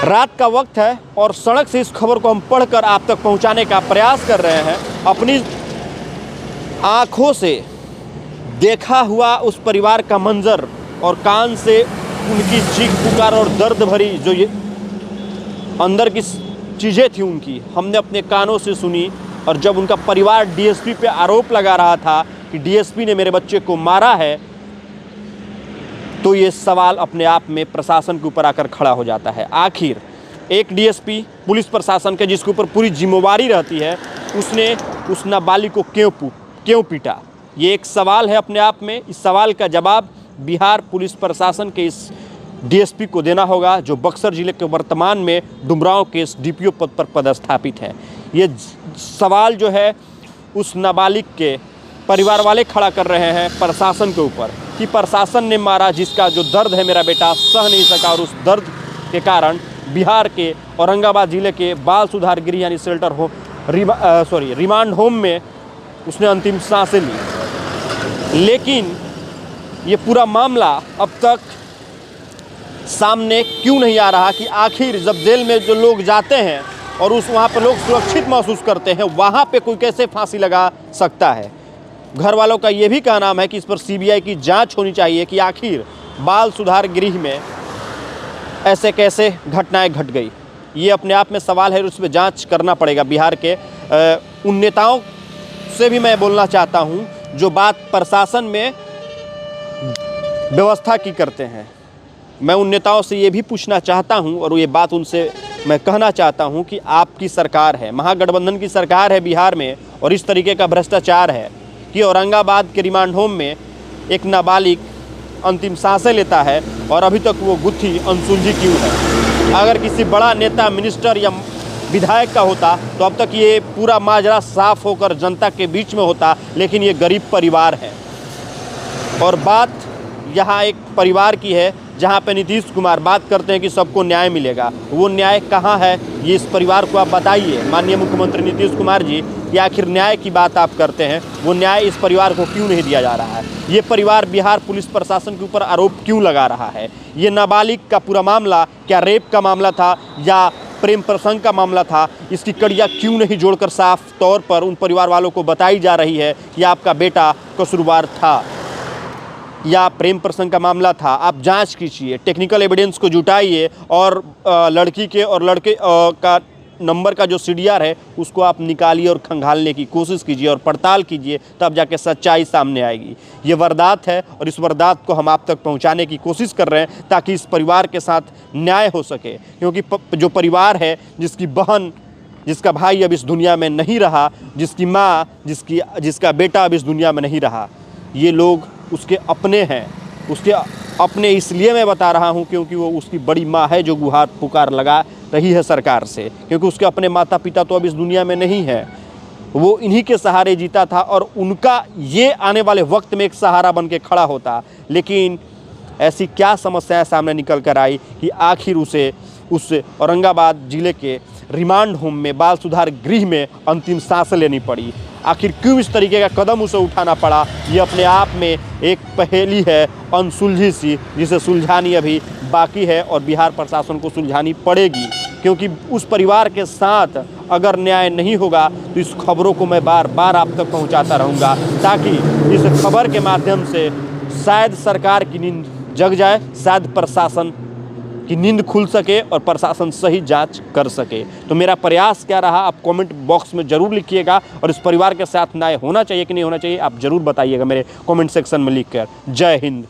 रात का वक्त है और सड़क से इस खबर को हम पढ़कर आप तक पहुंचाने का प्रयास कर रहे हैं। अपनी आंखों से देखा हुआ उस परिवार का मंजर और कान से उनकी चीख पुकार और दर्द भरी जो ये अंदर की चीज़ें थी उनकी हमने अपने कानों से सुनी। और जब उनका परिवार डीएसपी पे आरोप लगा रहा था कि डीएसपी ने मेरे बच्चे को मारा है, तो ये सवाल अपने आप में प्रशासन के ऊपर आकर खड़ा हो जाता है। आखिर एक डीएसपी पुलिस प्रशासन के जिसके ऊपर पूरी जिम्मेवारी रहती है, उसने उस नाबालिग को क्यों पीटा? ये एक सवाल है अपने आप में। इस सवाल का जवाब बिहार पुलिस प्रशासन के इस डीएसपी को देना होगा, जो बक्सर जिले के वर्तमान में डुमरांव के इस डीपीओ पद पर पदस्थापित है। ये सवाल जो है उस नाबालिग के परिवार वाले खड़ा कर रहे हैं प्रशासन के ऊपर कि प्रशासन ने मारा, जिसका जो दर्द है मेरा बेटा सह नहीं सका और उस दर्द के कारण बिहार के औरंगाबाद जिले के बाल सुधार गृह यानी शेल्टर होम रिमांड होम में उसने अंतिम सांसें ली। लेकिन ये पूरा मामला अब तक सामने क्यों नहीं आ रहा कि आखिर जब जेल में जो लोग जाते हैं और वहाँ पर लोग सुरक्षित महसूस करते हैं, वहाँ पे कोई कैसे फांसी लगा सकता है? घर वालों का ये भी कहना है कि इस पर सीबीआई की जांच होनी चाहिए कि आखिर बाल सुधार गृह में ऐसे कैसे घटनाएं घट गई। ये अपने आप में सवाल है और उस पर जांच करना पड़ेगा। बिहार के उन नेताओं से भी मैं बोलना चाहता हूं जो बात प्रशासन में व्यवस्था की करते हैं। मैं उन नेताओं से ये भी पूछना चाहता हूं और ये बात उनसे मैं कहना चाहता हूं कि आपकी सरकार है, महागठबंधन की सरकार है बिहार में, और इस तरीके का भ्रष्टाचार है कि औरंगाबाद के रिमांड होम में एक नाबालिग अंतिम सांसें लेता है और अभी तक वो गुत्थी अनसुलझी क्यों है? अगर किसी बड़ा नेता, मिनिस्टर या विधायक का होता तो अब तक ये पूरा माजरा साफ होकर जनता के बीच में होता, लेकिन ये गरीब परिवार है। और बात यहाँ एक परिवार की है जहाँ पे नीतीश कुमार बात करते हैं कि सबको न्याय मिलेगा। वो न्याय कहाँ है, ये इस परिवार को आप बताइए माननीय मुख्यमंत्री नीतीश कुमार जी, कि आखिर न्याय की बात आप करते हैं, वो न्याय इस परिवार को क्यों नहीं दिया जा रहा है? ये परिवार बिहार पुलिस प्रशासन के ऊपर आरोप क्यों लगा रहा है? ये नाबालिग का पूरा मामला क्या रेप का मामला था या प्रेम प्रसंग का मामला था? इसकी कड़ियाँ क्यों नहीं जोड़कर साफ तौर पर उन परिवार वालों को बताई जा रही है कि आपका बेटा कसूरवार था या प्रेम प्रसंग का मामला था? आप जांच कीजिए, टेक्निकल एविडेंस को जुटाइए और लड़की के और लड़के का नंबर का जो सीडीआर है उसको आप निकालिए और खंगालने की कोशिश कीजिए और पड़ताल कीजिए, तब जाके सच्चाई सामने आएगी। ये वारदात है और इस वारदात को हम आप तक पहुंचाने की कोशिश कर रहे हैं ताकि इस परिवार के साथ न्याय हो सके। क्योंकि जो परिवार है, जिसकी बहन, जिसका भाई अब इस दुनिया में नहीं रहा, जिसकी माँ, जिसका बेटा अब इस दुनिया में नहीं रहा, ये लोग उसके अपने हैं। उसके अपने इसलिए मैं बता रहा हूं क्योंकि वो उसकी बड़ी माँ है जो गुहार पुकार लगा रही है सरकार से, क्योंकि उसके अपने माता पिता तो अब इस दुनिया में नहीं है। वो इन्हीं के सहारे जीता था और उनका ये आने वाले वक्त में एक सहारा बन के खड़ा होता। लेकिन ऐसी क्या समस्याएं सामने निकल कर आई कि आखिर उस औरंगाबाद जिले के रिमांड होम में, बाल सुधार गृह में अंतिम सांस लेनी पड़ी। आखिर क्यों इस तरीके का कदम उसे उठाना पड़ा? ये अपने आप में एक पहेली है अनसुलझी सी, जिसे सुलझानी अभी बाकी है और बिहार प्रशासन को सुलझानी पड़ेगी। क्योंकि उस परिवार के साथ अगर न्याय नहीं होगा तो इस खबरों को मैं बार बार आप तक पहुंचाता रहूँगा, ताकि इस खबर के माध्यम से शायद सरकार की नींद जग जाए, शायद प्रशासन की नींद खुल सके और प्रशासन सही जांच कर सके। तो मेरा प्रयास क्या रहा, आप कमेंट बॉक्स में ज़रूर लिखिएगा और इस परिवार के साथ न्याय होना चाहिए कि नहीं होना चाहिए, आप ज़रूर बताइएगा मेरे कमेंट सेक्शन में लिखकर। जय हिंद।